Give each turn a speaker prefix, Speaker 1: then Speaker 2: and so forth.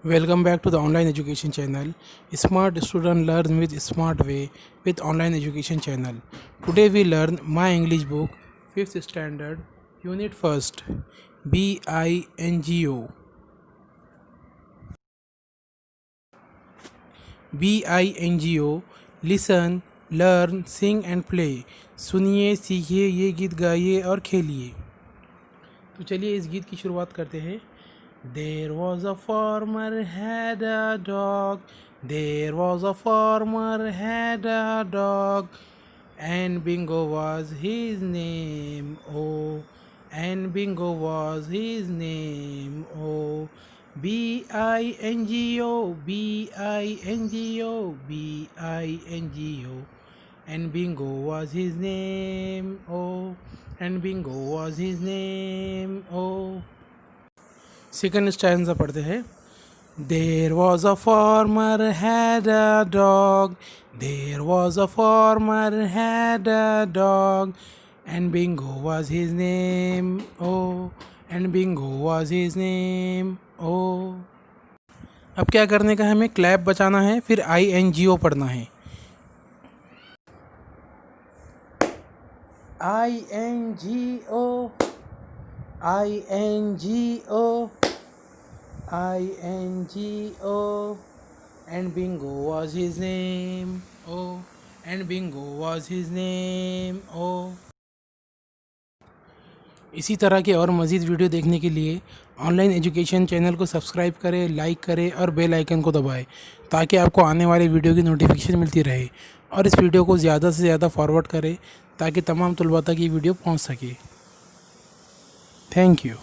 Speaker 1: Welcome back to the online education channel. Smart student learn with smart way with online education channel. Today we learn my English book 5th standard unit first BINGO. BINGO listen, learn, sing and play. सुनिए, सीखिए, ये गीत गाइए और खेलिए। तो चलिए इस गीत की शुरुआत करते हैं। There was a farmer had a dog. There was a farmer had a dog. And Bingo was his name. Oh, and Bingo was his name. Oh, BINGO, BINGO, BINGO. And Bingo was his name. Oh, and Bingo was his name. Oh. Second stanza पढ़ते हैं। There was a farmer had a dog, there was a farmer had a dog, and Bingo was his name O, and Bingo was his name O. अब क्या करने का है, हमें clap बचाना है, फिर INGO पढ़ना है। INGO, INGO, INGO, and Bingo was his name. Oh, and Bingo was his name. Oh. इसी तरह के और मज़ीद वीडियो देखने के लिए ऑनलाइन एजुकेशन चैनल को सब्सक्राइब करें, लाइक करें और बेल आइकन को दबाएं ताकि आपको आने वाले वीडियो की नोटिफिकेशन मिलती रहे। और इस वीडियो को ज़्यादा से ज़्यादा फॉरवर्ड करें ताकि तमाम तलबा तक ये वीडियो पहुंच सके। Thank you.